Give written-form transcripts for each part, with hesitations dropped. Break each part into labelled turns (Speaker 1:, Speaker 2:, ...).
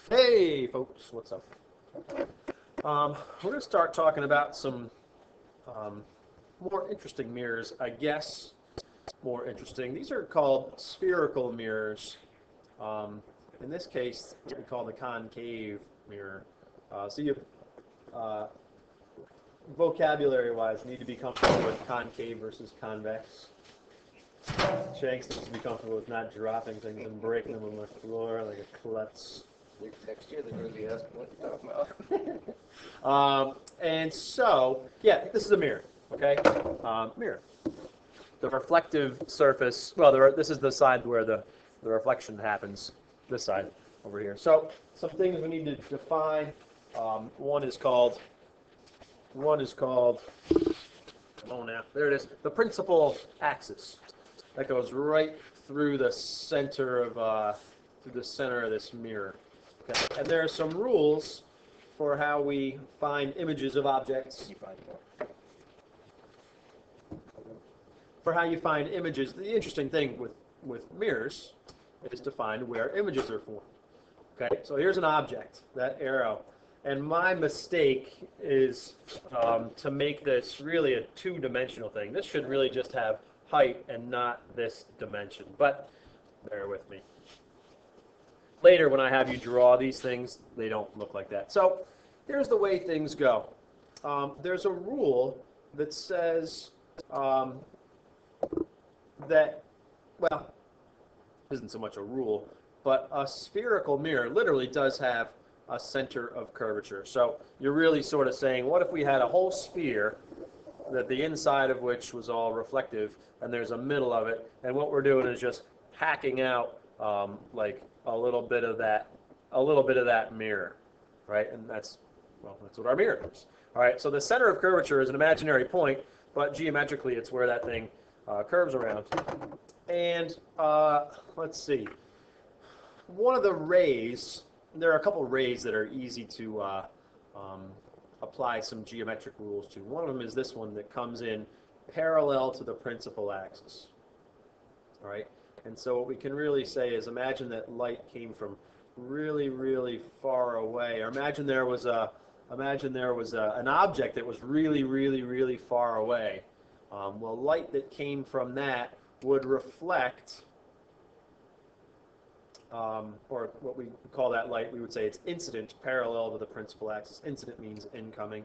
Speaker 1: Hey, folks, what's up? We're going to start talking about some um, more interesting mirrors, I guess. More interesting. These are called spherical mirrors. Um, in this case, we call the concave mirror. So you, uh, vocabulary-wise, need to be comfortable with concave versus convex. Shanks needs to be comfortable with not dropping things and breaking them on the floor like a klutz.
Speaker 2: Next year they're going to be asking what you're talking about.
Speaker 1: And so, yeah, this is a mirror, okay? Mirror. The reflective surface, well, this is the side where the reflection happens, this side over here. So, some things we need to define. One is called, oh now, there it is, the principal axis. That goes right through the center of this mirror. Okay. And there are some rules for how we find images of objects. For how you find images, the interesting thing with mirrors is to find where images are formed. Okay, so here's an object, that arrow. And my mistake is to make this really a two-dimensional thing. This should really just have height and not this dimension. But bear with me. Later, when I have you draw these things, they don't look like that. So here's the way things go. There's a rule that says that, well, it isn't so much a rule, but a spherical mirror literally does have a center of curvature. So you're really sort of saying, what if we had a whole sphere that the inside of which was all reflective, and there's a middle of it, and what we're doing is just hacking out like a little bit of that mirror, right? And that's what our mirror is. All right. So the center of curvature is an imaginary point, but geometrically, it's where that thing curves around. And let's see. One of the rays, there are a couple of rays that are easy to apply some geometric rules to. One of them is this one that comes in parallel to the principal axis. All right. And so what we can really say is imagine that light came from really, really far away. Or imagine there was an object that was really, really, really far away. Well, light that came from that would reflect, or what we call that light, we would say it's incident parallel to the principal axis. Incident means incoming.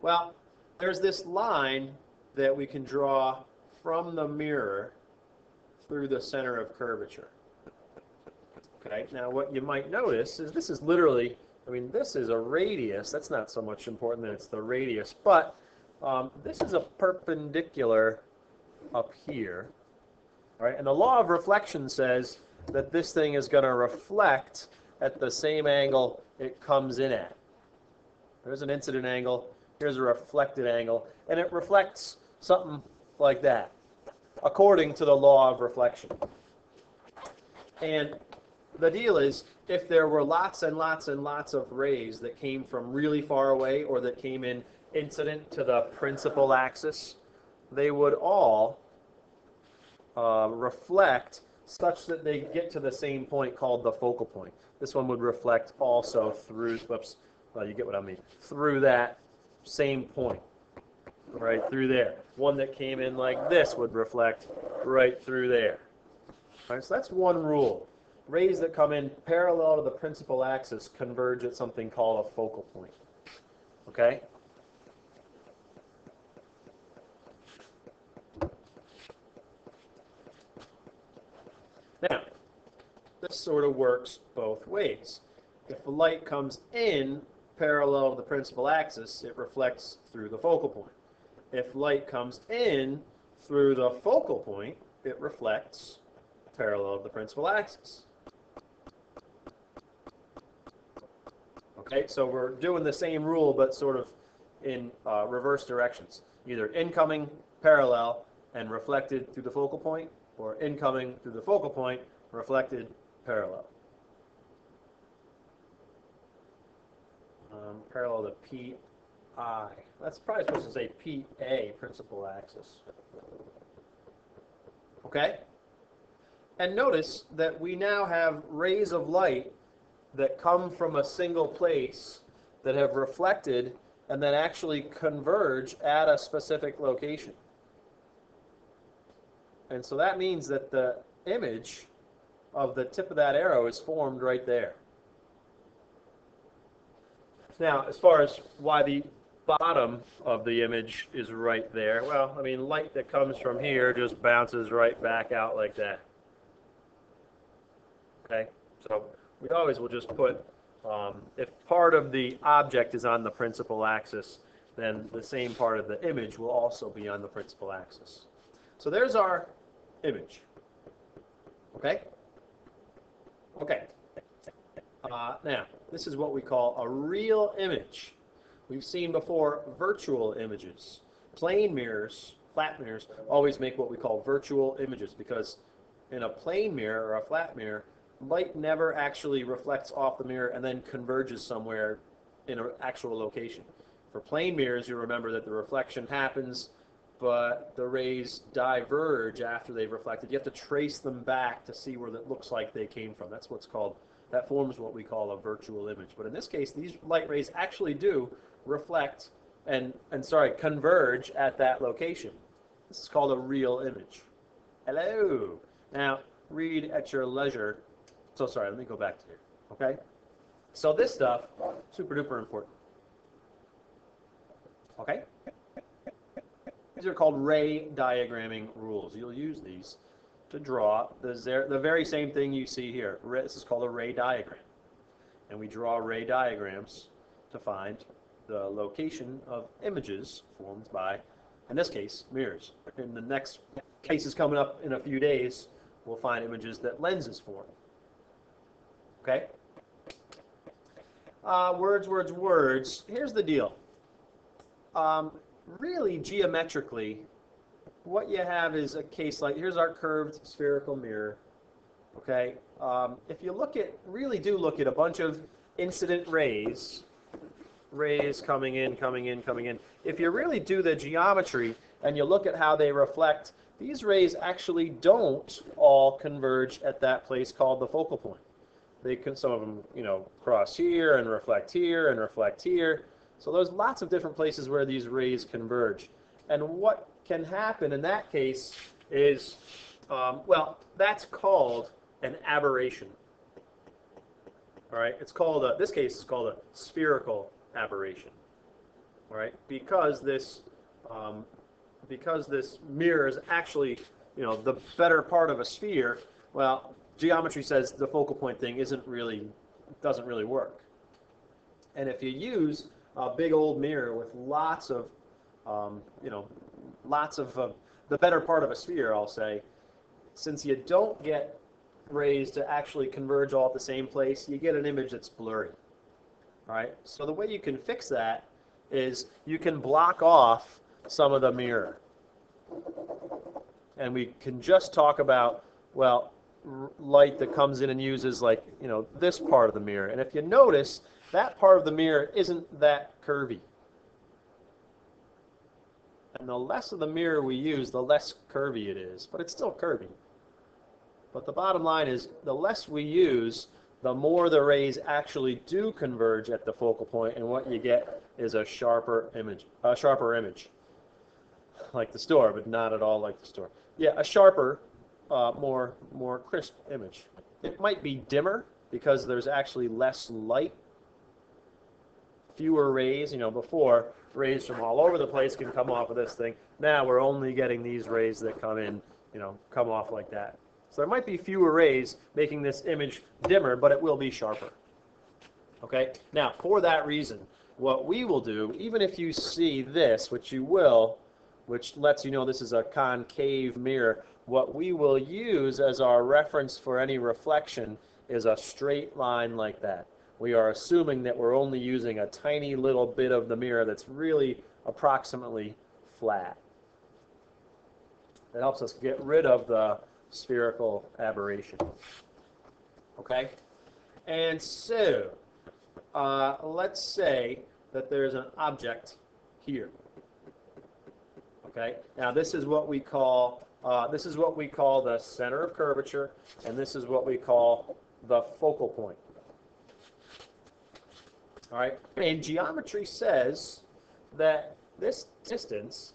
Speaker 1: Well, there's this line that we can draw from the mirror through the center of curvature. Okay, now what you might notice is this is literally, I mean, this is a radius. That's not so much important that it's the radius, but this is a perpendicular up here. All right, and the law of reflection says that this thing is going to reflect at the same angle it comes in at. There's an incident angle, here's a reflected angle, and it reflects something like that, according to the law of reflection. And the deal is, if there were lots and lots and lots of rays that came from really far away or that came in incident to the principal axis, they would all reflect such that they get to the same point called the focal point. This one would reflect also through, whoops, you get what I mean, through that same point, right through there. One that came in like this would reflect right through there. All right, so that's one rule. Rays that come in parallel to the principal axis converge at something called a focal point. Okay? Now, this sort of works both ways. If the light comes in parallel to the principal axis, it reflects through the focal point. If light comes in through the focal point, it reflects parallel to the principal axis. Okay, so we're doing the same rule, but sort of in reverse directions. Either incoming parallel and reflected through the focal point, or incoming through the focal point, reflected parallel. Parallel to PI. That's probably supposed to say PA, principal axis. Okay? And notice that we now have rays of light that come from a single place that have reflected and then actually converge at a specific location. And so that means that the image of the tip of that arrow is formed right there. Now, as far as why the bottom of the image is right there, well, I mean, light that comes from here just bounces right back out like that. Okay, so we always will just put, if part of the object is on the principal axis, then the same part of the image will also be on the principal axis. So there's our image. Okay? Okay. Now, this is what we call a real image. We've seen before virtual images. Plane mirrors, flat mirrors, always make what we call virtual images because in a plane mirror or a flat mirror, light never actually reflects off the mirror and then converges somewhere in an actual location. For plane mirrors, you remember that the reflection happens, but the rays diverge after they've reflected. You have to trace them back to see where it looks like they came from. That's what's called, that forms what we call a virtual image. But in this case, these light rays actually do reflect and converge at that location. This is called a real image. Hello. Now, read at your leisure. So sorry, let me go back to here. Okay? So this stuff, super duper important. Okay? These are called ray diagramming rules. You'll use these to draw the very same thing you see here. This is called a ray diagram. And we draw ray diagrams to find the location of images formed by, in this case, mirrors. In the next cases coming up in a few days, we'll find images that lenses form. Okay? Words, words, words. Here's the deal. Really, geometrically, what you have is a case like, here's our curved spherical mirror. Okay? If you look at, really do look at a bunch of incident rays coming in, coming in, coming in. If you really do the geometry and you look at how they reflect, these rays actually don't all converge at that place called the focal point. They can, some of them, cross here and reflect here and reflect here. So there's lots of different places where these rays converge. And what can happen in that case is, well, that's called an aberration. All right, it's called this case is called a spherical aberration. All right, because this mirror is actually, the better part of a sphere. Well, geometry says the focal point thing doesn't really work. And if you use a big old mirror with lots of, the better part of a sphere, I'll say, since you don't get rays to actually converge all at the same place, you get an image that's blurry. All right. So the way you can fix that is you can block off some of the mirror, and we can just talk about, well, light that comes in and uses this part of the mirror. And if you notice, that part of the mirror isn't that curvy. And the less of the mirror we use, the less curvy it is. But it's still curvy. But the bottom line is, the less we use, the more the rays actually do converge at the focal point, and what you get is a sharper image. Like the store, but not at all like the store. Yeah, a sharper, more crisp image. It might be dimmer because there's actually less light, fewer rays. Before, rays from all over the place can come off of this thing. Now we're only getting these rays that come in, come off like that. So there might be fewer rays making this image dimmer, but it will be sharper. Okay? Now, for that reason, what we will do, even if you see this, which you will, which lets you know this is a concave mirror, what we will use as our reference for any reflection is a straight line like that. We are assuming that we're only using a tiny little bit of the mirror that's really approximately flat. That helps us get rid of the spherical aberration. Okay? And so, let's say that there's an object here. Okay? Now, this is what we call This is what we call the center of curvature, and this is what we call the focal point. All right, and geometry says that this distance,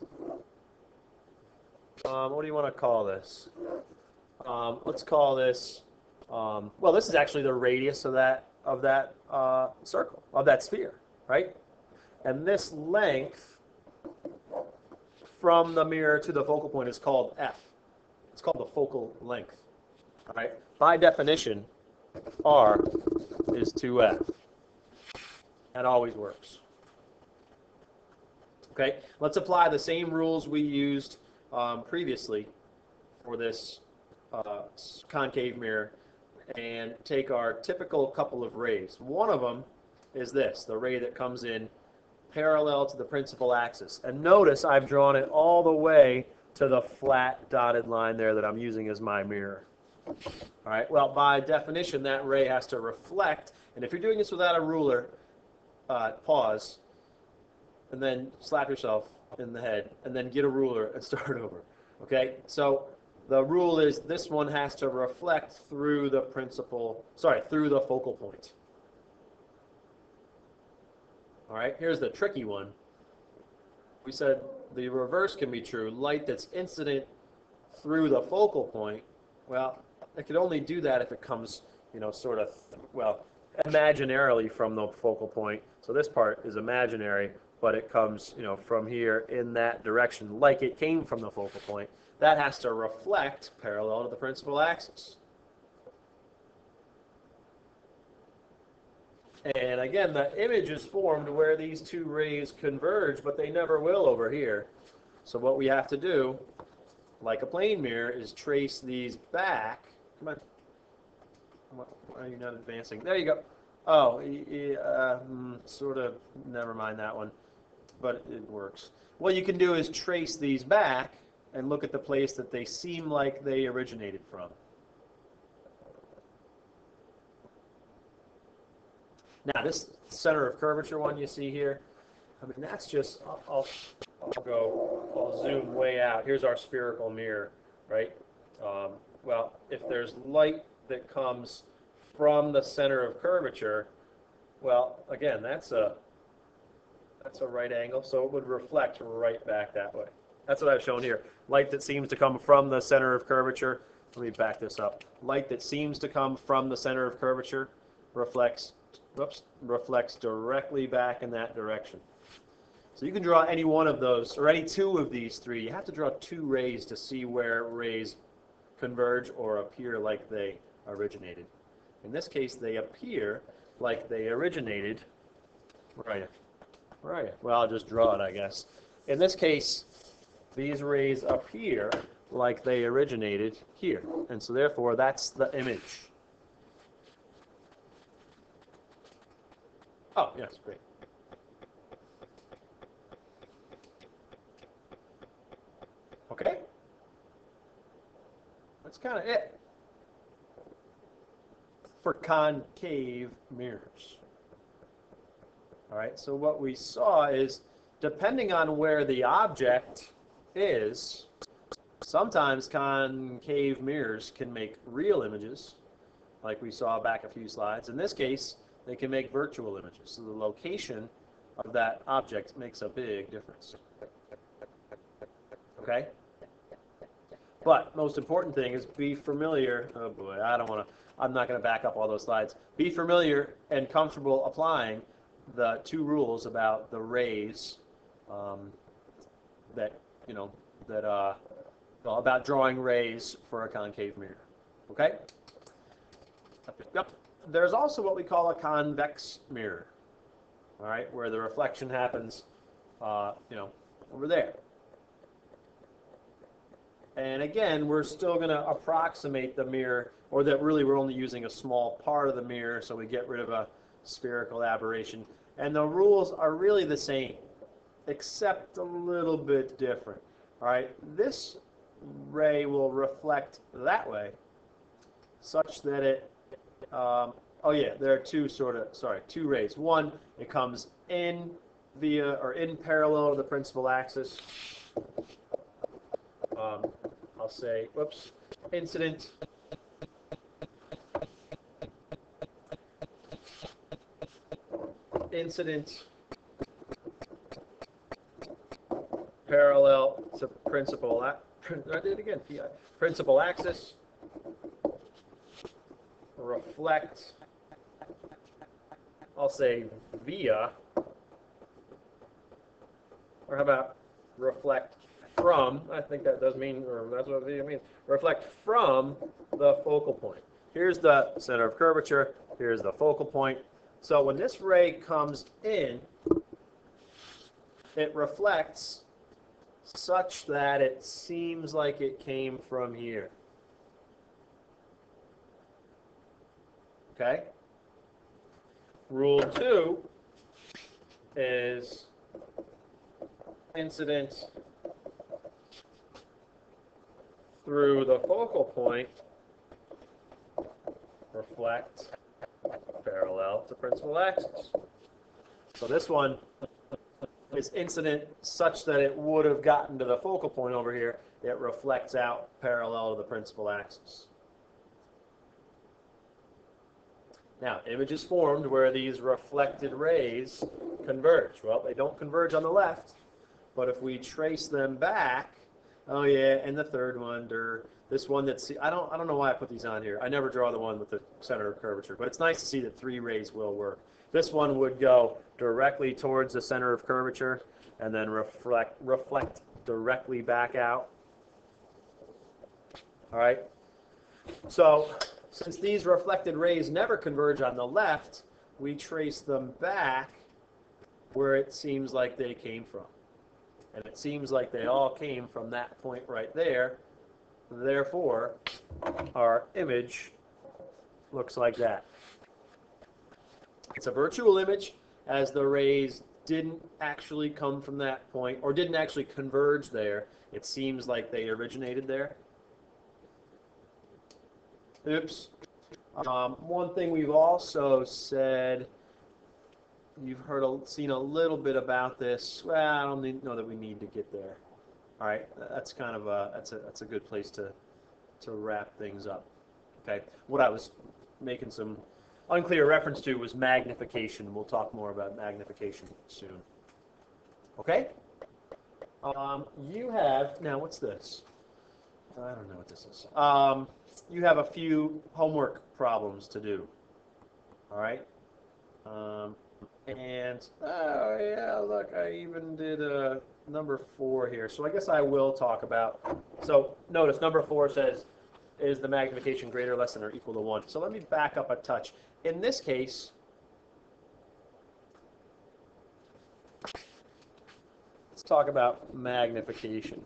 Speaker 1: what do you want to call this? Let's call this, well, this is actually the radius of that circle, of that sphere, right? And this length from the mirror to the focal point is called f. It's called the focal length. All right. By definition, r is 2f. That always works. Okay. Let's apply the same rules we used previously for this concave mirror and take our typical couple of rays. One of them is this, the ray that comes in parallel to the principal axis. And notice I've drawn it all the way to the flat dotted line there that I'm using as my mirror. All right, well, by definition, that ray has to reflect. And if you're doing this without a ruler, pause, and then slap yourself in the head, and then get a ruler and start over. Okay, so the rule is this one has to reflect through the through the focal point. All right, here's the tricky one. We said the reverse can be true. Light that's incident through the focal point, well, it could only do that if it comes, sort of, well, imaginarily from the focal point. So this part is imaginary, but it comes, from here in that direction, like it came from the focal point. That has to reflect parallel to the principal axis. And again, the image is formed where these two rays converge, but they never will over here. So what we have to do, like a plane mirror, is trace these back. Come on. Why are you not advancing? There you go. Oh, sort of, never mind that one, but it works. What you can do is trace these back and look at the place that they seem like they originated from. Now, this center of curvature one you see here, I mean, that's just, I'll zoom way out. Here's our spherical mirror, right? Well, if there's light that comes from the center of curvature, well, again, that's a right angle, so it would reflect right back that way. That's what I've shown here. Light that seems to come from the center of curvature. Let me back this up. Light that seems to come from the center of curvature reflects directly back in that direction. So you can draw any one of those, or any two of these three. You have to draw two rays to see where rays converge or appear like they originated. In this case, they appear like they originated. Where are you? Where are you? Well, I'll just draw it, I guess. In this case, these rays appear like they originated here. And so therefore, that's the image. Oh, yes, great. Okay? That's kind of it for concave mirrors. All right, so what we saw is, depending on where the object is, sometimes concave mirrors can make real images, like we saw back a few slides. In this case, they can make virtual images. So the location of that object makes a big difference. Okay? But most important thing is be familiar. Oh boy, I'm not going to back up all those slides. Be familiar and comfortable applying the two rules about the rays about drawing rays for a concave mirror. Okay? Yep. There's also what we call a convex mirror. All right, where the reflection happens, over there. And again, we're still going to approximate the mirror, or that really we're only using a small part of the mirror, so we get rid of a spherical aberration. And the rules are really the same, except a little bit different. All right, this ray will reflect that way, such that it, there are two rays. One, it comes in in parallel to the principal axis. I'll say, whoops, incident parallel to principal, I did it again, PI. Principal axis, reflect, I'll say via, or how about reflect from, I think that does mean, or that's what via means, reflect from the focal point. Here's the center of curvature, here's the focal point. So when this ray comes in, it reflects such that it seems like it came from here. Okay? Rule 2 is incident through the focal point, reflect parallel to principal axis. So this one is incident such that it would have gotten to the focal point over here. It reflects out parallel to the principal axis. Now, images formed where these reflected rays converge. Well, they don't converge on the left, but if we trace them back, oh yeah, and the third one, this one that's, I don't know why I put these on here. I never draw the one with the center of curvature, but it's nice to see that 3 rays will work. This one would go directly towards the center of curvature and then reflect directly back out. All right. So since these reflected rays never converge on the left, we trace them back where it seems like they came from. And it seems like they all came from that point right there. Therefore, our image looks like that. It's a virtual image, as the rays didn't actually come from that point, or didn't actually converge there. It seems like they originated there. Oops. One thing we've also said, you've seen a little bit about this. Well, I don't know that we need to get there. All right, that's kind of that's a good place to wrap things up. Okay, what I was making some unclear reference to was magnification. We'll talk more about magnification soon. Okay. You have now. What's this? I don't know what this is. You have a few homework problems to do. All right. And oh yeah, look, I even did number 4 here. So I guess I will talk about. So notice number 4 says, is the magnification greater, less than, or equal to 1? So let me back up a touch. In this case, let's talk about magnification.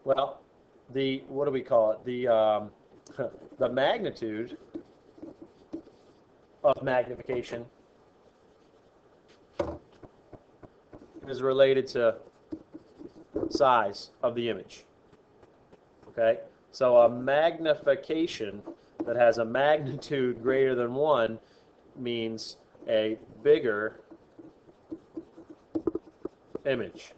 Speaker 1: Well, what do we call it? The magnitude of magnification is related to size of the image. Okay? So a magnification that has a magnitude greater than 1 means a bigger image.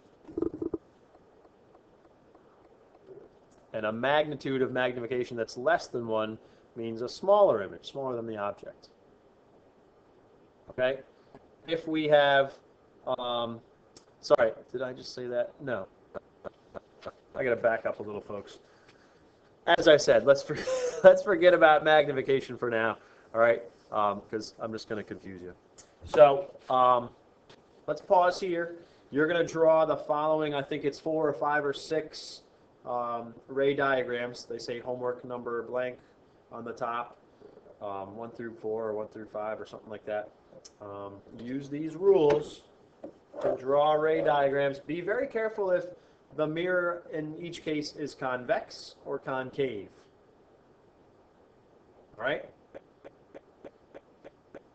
Speaker 1: And a magnitude of magnification that's less than 1 means a smaller image, smaller than the object. Okay? If we have, sorry, did I just say that? No. I got to back up a little, folks. As I said, let's forget about magnification for now, all right? Because I'm just going to confuse you. So let's pause here. You're going to draw the following, I think it's 4 or 5 or 6 ray diagrams. They say homework number blank on the top, 1 through 4 or 1 through 5 or something like that. Use these rules to draw ray diagrams. Be very careful if the mirror in each case is convex or concave. All right?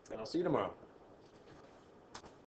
Speaker 1: And I'll see you tomorrow.